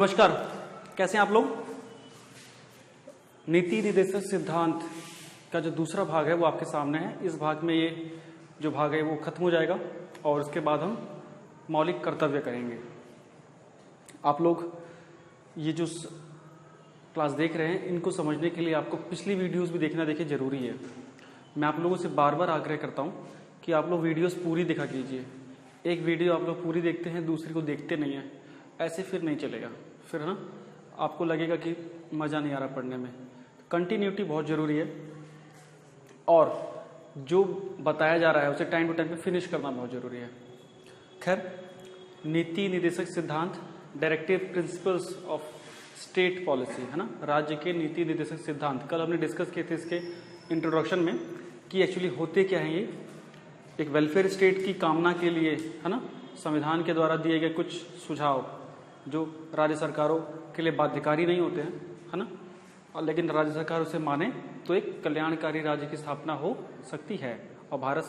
नमस्कार, कैसे हैं आप लोग। नीति निर्देशक सिद्धांत का जो दूसरा भाग है वो आपके सामने है। इस भाग में ये जो भाग है वो खत्म हो जाएगा और उसके बाद हम मौलिक कर्तव्य करेंगे। आप लोग ये जो क्लास देख रहे हैं इनको समझने के लिए आपको पिछली वीडियोस भी देखना देखिए जरूरी है। मैं आप लोगों से बार बार आग्रह करता हूँ कि आप लोग वीडियोस पूरी देखा कीजिए। एक वीडियो आप लोग पूरी देखते हैं, दूसरी को देखते नहीं है, ऐसे फिर नहीं चलेगा। फिर ना आपको लगेगा कि मज़ा नहीं आ रहा पढ़ने में। कंटिन्यूटी बहुत ज़रूरी है और जो बताया जा रहा है उसे टाइम टू टाइम पे फिनिश करना बहुत ज़रूरी है। खैर, नीति निर्देशक सिद्धांत, directive principles of state policy है ना, राज्य के नीति निर्देशक सिद्धांत। कल हमने डिस्कस किए थे इसके इंट्रोडक्शन में कि एक्चुअली होते क्या हैं। ये एक वेलफेयर स्टेट की कामना के लिए है ना, संविधान के द्वारा दिए गए कुछ सुझाव जो राज्य सरकारों के लिए बाध्यकारी नहीं होते हैं, है ना, और लेकिन राज्य सरकार उसे माने तो एक कल्याणकारी राज्य की स्थापना हो सकती है। और भारत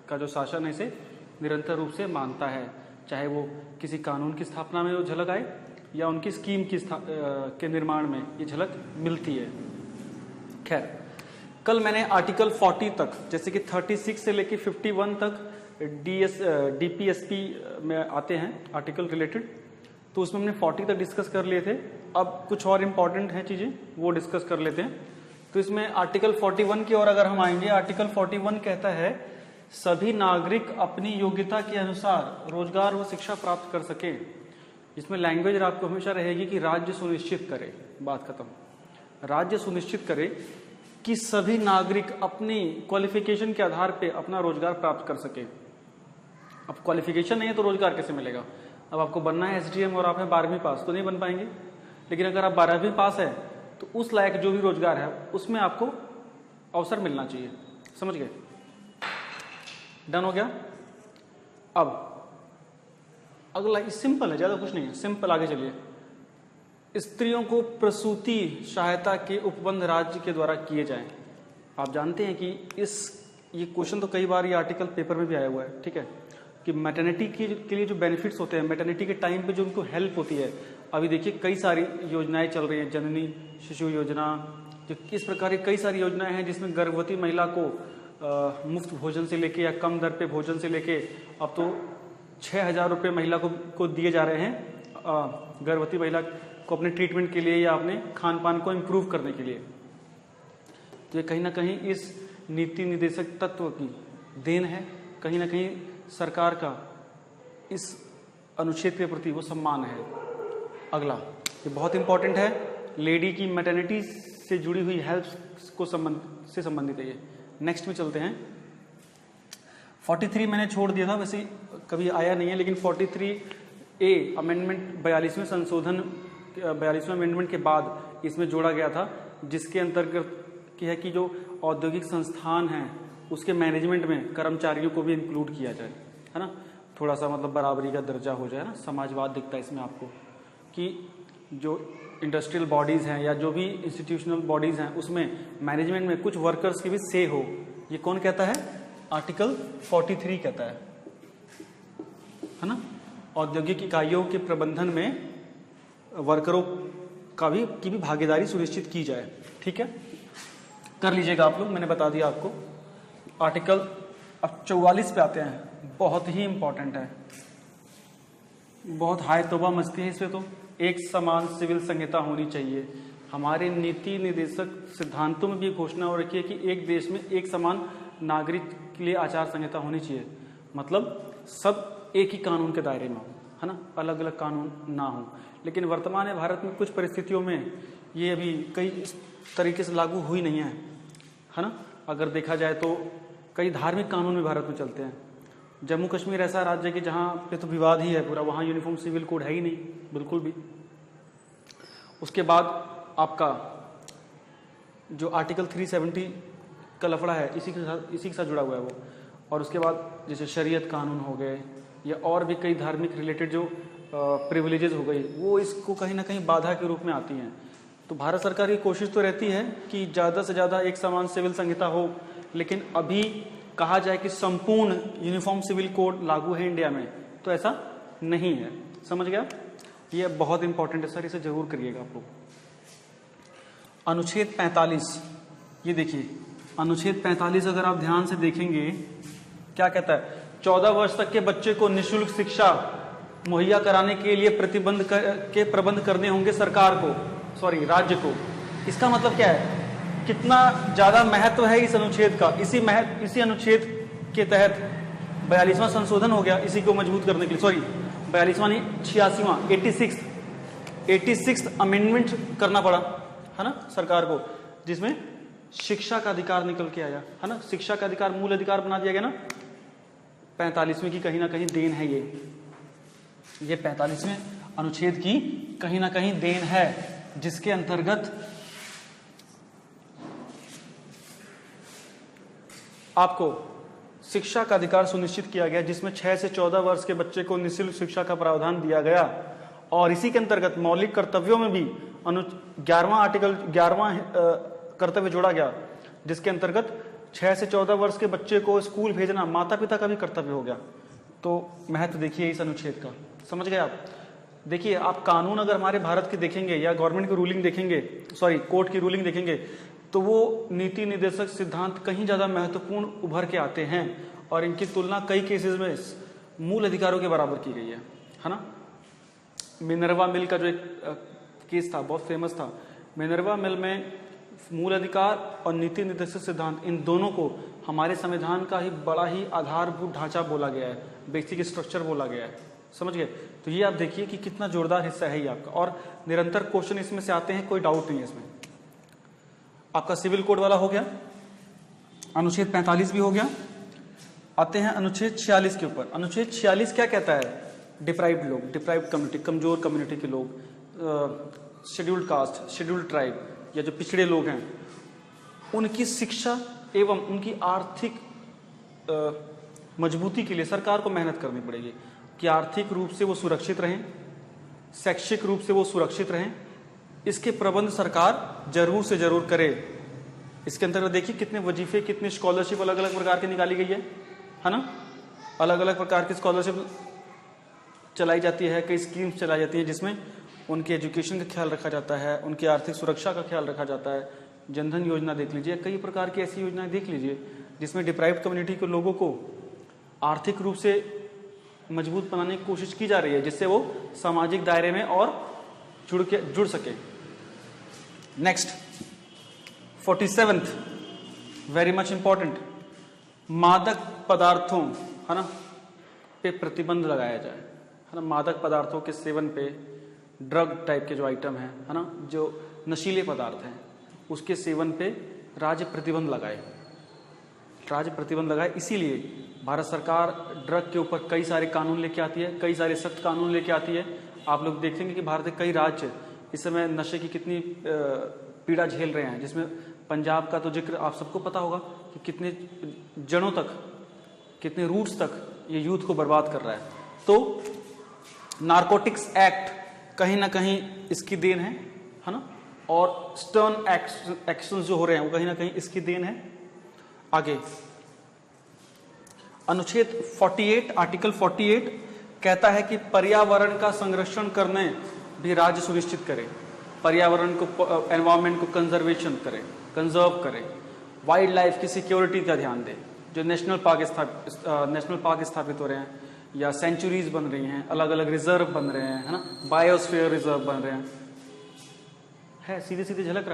का जो शासन है इसे निरंतर रूप से मानता है, चाहे वो किसी कानून की स्थापना में वो झलक आए या उनकी स्कीम की के निर्माण में ये झलक मिलती है। खैर, कल मैंने आर्टिकल 40 तक, जैसे कि 36 से लेकर 51 तक डीपीएसपी में आते हैं आर्टिकल रिलेटेड, तो उसमें हमने 40 तक डिस्कस कर लिए थे। अब कुछ और इम्पॉर्टेंट हैं चीज़ें, वो डिस्कस कर लेते हैं। तो इसमें आर्टिकल 41 की ओर अगर हम आएंगे, आर्टिकल 41 कहता है सभी नागरिक अपनी योग्यता के अनुसार रोजगार व शिक्षा प्राप्त कर सके। इसमें लैंग्वेज आपको हमेशा रहेगी कि राज्य सुनिश्चित करे, बात खत्म। राज्य सुनिश्चित करे कि सभी नागरिक अपनी क्वालिफिकेशन के आधार पर अपना रोजगार प्राप्त कर सके। अब क्वालिफिकेशन नहीं है तो रोजगार कैसे मिलेगा। अब आपको बनना है एसडीएम और आप हैं 12वीं पास तो नहीं बन पाएंगे, लेकिन अगर आप 12वीं पास है तो उस लायक जो भी रोजगार है उसमें आपको अवसर मिलना चाहिए। समझ गए? डन हो गया। अब अगला सिंपल है, ज्यादा कुछ नहीं है, सिंपल। आगे चलिए। स्त्रियों को प्रसूति सहायता के उपबंध राज्य के द्वारा किए जाएं। आप जानते हैं कि ये क्वेश्चन तो कई बार ये आर्टिकल पेपर में भी आया हुआ है, ठीक है, कि मैटरनिटी के लिए जो बेनिफिट्स होते हैं, मैटरनिटी के टाइम पे जो उनको हेल्प होती है। अभी देखिए कई सारी योजनाएं चल रही हैं, जननी शिशु योजना, जो इस प्रकार की कई सारी योजनाएं हैं जिसमें गर्भवती महिला को मुफ्त भोजन से लेके या कम दर पे भोजन से लेके अब तो 6,000 रुपये महिला को दिए जा रहे हैं, गर्भवती महिला को अपने ट्रीटमेंट के लिए या अपने खान पान को इम्प्रूव करने के लिए। तो ये कहीं ना कहीं इस नीति निर्देशक तत्व की देन है, कहीं ना कहीं सरकार का इस अनुच्छेद के प्रति वो सम्मान है। अगला, ये बहुत इंपॉर्टेंट है, लेडी की मैटरनिटी से जुड़ी हुई हेल्प को से संबंधित है ये। नेक्स्ट में चलते हैं। 43 मैंने छोड़ दिया था, वैसे कभी आया नहीं है, लेकिन 43A अमेंडमेंट 42वें संशोधन 42वें अमेंडमेंट के बाद इसमें जोड़ा गया था, जिसके अंतर्गत है कि जो औद्योगिक संस्थान हैं उसके मैनेजमेंट में कर्मचारियों को भी इंक्लूड किया जाए, है ना, थोड़ा सा मतलब बराबरी का दर्जा हो जाए ना, समाजवाद दिखता है इसमें आपको, कि जो इंडस्ट्रियल बॉडीज हैं या जो भी इंस्टीट्यूशनल बॉडीज हैं उसमें मैनेजमेंट में कुछ वर्कर्स की भी से हो। ये कौन कहता है? आर्टिकल 43 कहता है ना। औद्योगिक इकाइयों के प्रबंधन में वर्करों की भी भागीदारी सुनिश्चित की जाए। ठीक है, कर लीजिएगा आप लोग, मैंने बता दिया आपको। आर्टिकल अब 44 पे आते हैं, बहुत ही इंपॉर्टेंट है, बहुत हाई तौबा मस्ती है इसमें। तो एक समान सिविल संहिता होनी चाहिए। हमारे नीति निर्देशक सिद्धांतों में भी घोषणा हो रखी है कि एक देश में एक समान नागरिक के लिए आचार संहिता होनी चाहिए। मतलब सब एक ही कानून के दायरे में हो, है ना, अलग अलग कानून ना हो। लेकिन वर्तमान भारत में कुछ परिस्थितियों में ये अभी कई तरीके से लागू हुई नहीं है ना। अगर देखा जाए तो कई धार्मिक कानून भी भारत में चलते हैं। जम्मू कश्मीर ऐसा राज्य कि जहाँ पे तो विवाद ही है पूरा, वहाँ यूनिफॉर्म सिविल कोड है ही नहीं बिल्कुल भी। उसके बाद आपका जो आर्टिकल 370 का लफड़ा है इसी के साथ जुड़ा हुआ है वो। और उसके बाद जैसे शरीयत कानून हो गए या और भी कई धार्मिक रिलेटेड जो प्रिविलेजेस हो गई, वो इसको कहीं ना कहीं बाधा के रूप में आती हैं। तो भारत सरकार की कोशिश तो रहती है कि ज़्यादा से ज़्यादा एक समान सिविल संहिता हो, लेकिन अभी कहा जाए कि संपूर्ण यूनिफॉर्म सिविल कोड लागू है इंडिया में, तो ऐसा नहीं है। समझ गया? ये बहुत इंपॉर्टेंट है सर, इसे जरूर करिएगा आप लोग। अनुच्छेद 45, ये देखिए अनुच्छेद 45 अगर आप ध्यान से देखेंगे क्या कहता है, 14 वर्ष तक के बच्चे को निःशुल्क शिक्षा मुहैया कराने के लिए के प्रबंध करने होंगे सरकार को, सॉरी राज्य को। इसका मतलब क्या है, कितना ज्यादा महत्व है इस अनुच्छेद का। इसी अनुच्छेद के तहत 42वां संशोधन हो गया इसी को मजबूत करने के लिए, सॉरी 42वां नहीं 86वां 86th अमेंडमेंट करना पड़ा है ना सरकार को, जिसमें शिक्षा का अधिकार निकल के आया है ना, शिक्षा का अधिकार मूल अधिकार बना दिया गया ना। 45वें की कहीं ना कहीं देन है ये 45वें अनुच्छेद की कहीं ना कहीं देन है, जिसके अंतर्गत आपको शिक्षा का अधिकार सुनिश्चित किया गया, जिसमें 6 से 14 वर्ष के बच्चे को निःशुल्क शिक्षा का प्रावधान दिया गया। और इसी के अंतर्गत मौलिक कर्तव्यों में भी 11वां कर्तव्य जोड़ा गया, जिसके अंतर्गत 6 से 14 वर्ष के बच्चे को स्कूल भेजना माता पिता का भी कर्तव्य हो गया। तो महत्व देखिए इस अनुच्छेद का, समझ गए आप। देखिए आप कानून अगर हमारे भारत के देखेंगे या गवर्नमेंट की रूलिंग देखेंगे, सॉरी कोर्ट की रूलिंग देखेंगे, तो वो नीति निर्देशक सिद्धांत कहीं ज्यादा महत्वपूर्ण उभर के आते हैं और इनकी तुलना कई केसेस में मूल अधिकारों के बराबर की गई है ना। मिनर्वा मिल का जो एक केस था बहुत फेमस था, मिनर्वा मिल में मूल अधिकार और नीति निर्देशक सिद्धांत इन दोनों को हमारे संविधान का ही बड़ा ही आधारभूत ढांचा बोला गया है, बेसिक स्ट्रक्चर बोला गया है, समझ गए। तो ये आप देखिए कि कितना जोरदार हिस्सा है ये आपका, और निरंतर क्वेश्चन इसमें से आते हैं, कोई डाउट नहीं है इसमें। आपका सिविल कोड वाला हो गया, अनुच्छेद 45 भी हो गया। आते हैं अनुच्छेद 46 के ऊपर। अनुच्छेद 46 क्या कहता है, डिप्राइव्ड लोग, डिप्राइव्ड कम्युनिटी, कमजोर कम्युनिटी के लोग, शेड्यूल्ड कास्ट, शेड्यूल्ड ट्राइब या जो पिछड़े लोग हैं, उनकी शिक्षा एवं उनकी आर्थिक मजबूती के लिए सरकार को मेहनत करनी पड़ेगी कि आर्थिक रूप से वो सुरक्षित रहें, शैक्षिक रूप से वो सुरक्षित रहें। इसके प्रबंध सरकार जरूर से जरूर करे। इसके अंतर्गत देखिए कितने वजीफे, कितने स्कॉलरशिप अलग अलग प्रकार की निकाली गई है ना। अलग अलग प्रकार की स्कॉलरशिप चलाई जाती है, कई स्कीम्स चलाई जाती है जिसमें उनके एजुकेशन का ख्याल रखा जाता है, उनकी आर्थिक सुरक्षा का ख्याल रखा जाता है। जनधन योजना देख लीजिए, कई प्रकार की ऐसी योजनाएं देख लीजिए जिसमें डिप्राइव्ड कम्युनिटी के लोगों को आर्थिक रूप से मजबूत बनाने की कोशिश की जा रही है, जिससे वो सामाजिक दायरे में और जुड़ सके। Next 47th very much important, मादक पदार्थों है ना पे प्रतिबंध लगाया जाए है ना। मादक पदार्थों के सेवन पे, ड्रग टाइप के जो आइटम है ना, जो नशीले पदार्थ हैं उसके सेवन पे राज्य प्रतिबंध लगाए, राज्य प्रतिबंध लगाए। इसीलिए भारत सरकार ड्रग के ऊपर कई सारे कानून लेके आती है, कई सारे सख्त कानून लेके आती है। आप लोग देखेंगे कि भारत के कई राज्य इस समय नशे की कितनी पीड़ा झेल रहे हैं, जिसमें पंजाब का तो जिक्र आप सबको पता होगा कि कितने जड़ों तक, कितने रूट्स तक ये यूथ को बर्बाद कर रहा है। तो नारकोटिक्स एक्ट कहीं ना कहीं इसकी देन है ना, और स्टर्न एक्शंस जो हो रहे हैं वो कहीं ना कहीं इसकी देन है। आगे अनुच्छेद 48, आर्टिकल 48 कहता है कि पर्यावरण का संरक्षण करने भी राज्य सुनिश्चित करे, पर्यावरण को, एनवायरनमेंट को कंजर्व करे, वाइल्ड लाइफ की सिक्योरिटी का ध्यान दे। जो नेशनल पार्क स्थापित हो रहे हैं या सेंचुरीज बन रही हैं, अलग अलग रिजर्व बन रहे हैं है ना, बायोस्फीयर रिजर्व बन रहे हैं, सीधे सीधे झलक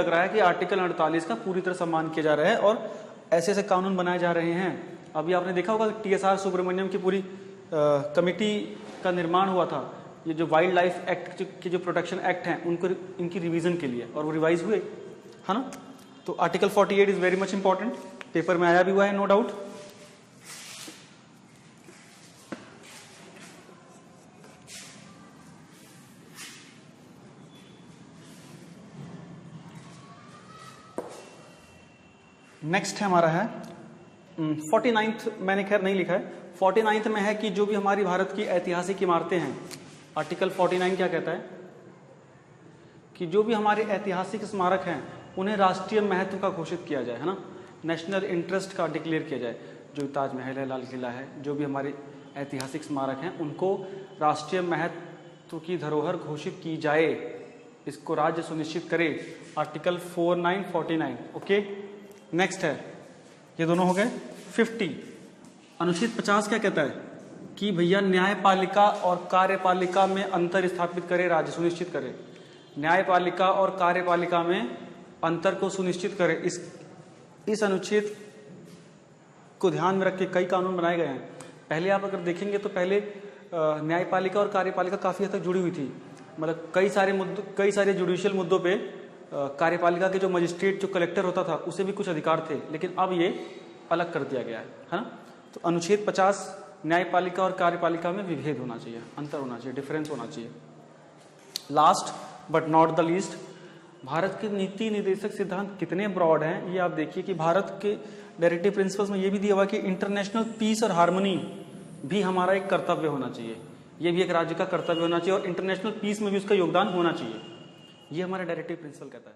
रहा है कि आर्टिकल 48 का पूरी तरह सम्मान किया जा रहा है और ऐसे ऐसे कानून बनाए जा रहे हैं। अभी आपने देखा होगा TSR सुब्रमण्यम की पूरी कमेटी का निर्माण हुआ था, ये जो वाइल्ड लाइफ एक्ट के जो प्रोटेक्शन एक्ट हैं उनको, इनकी रिवीजन के लिए, और वो रिवाइज हुए है ना। तो article 48 is very much important, paper में आया भी हुआ है नो डाउट। नेक्स्ट है हमारा है 49th, मैंने खैर नहीं लिखा है। 49th में है कि जो भी हमारी भारत की ऐतिहासिक इमारतें हैं, आर्टिकल 49 क्या कहता है कि जो भी हमारे ऐतिहासिक स्मारक हैं उन्हें राष्ट्रीय महत्व का घोषित किया जाए है ना, नेशनल इंटरेस्ट का डिक्लेयर किया जाए। जो ताजमहल है, लाल किला है, जो भी हमारे ऐतिहासिक स्मारक हैं उनको राष्ट्रीय महत्व महत्व की धरोहर घोषित की जाए, इसको राज्य सुनिश्चित करे, आर्टिकल 4949। ओके, नेक्स्ट है, ये दोनों हो गए। 50 अनुच्छेद 50 क्या कहता है कि भैया न्यायपालिका और कार्यपालिका में अंतर स्थापित करे, राज्य सुनिश्चित करे। न्यायपालिका और कार्यपालिका में अंतर को सुनिश्चित करे। इस अनुच्छेद को ध्यान में रख के कई कानून बनाए गए हैं। पहले आप अगर देखेंगे तो पहले न्यायपालिका और कार्यपालिका काफी हद तक जुड़ी हुई थी, मतलब कई सारे जुडिशियल मुद्दों पे कार्यपालिका के जो मजिस्ट्रेट, जो कलेक्टर होता था, उसे भी कुछ अधिकार थे, लेकिन अब ये अलग कर दिया गया है ना। तो अनुच्छेद 50 न्यायपालिका और कार्यपालिका में विभेद होना चाहिए, अंतर होना चाहिए, डिफरेंस होना चाहिए। Last but not the least, Bharat के नीति निर्देशक सिद्धांत कितने ब्रॉड हैं, ये आप देखिए कि भारत के डायरेक्टिव प्रिंसिपल्स में ये भी दिया हुआ कि इंटरनेशनल पीस और हार्मनी भी हमारा एक कर्तव्य होना चाहिए, ये भी एक राज्य का कर्तव्य होना चाहिए, और इंटरनेशनल पीस में भी उसका योगदान होना चाहिए, ये हमारा डायरेक्टिव प्रिंसिपल कहता है।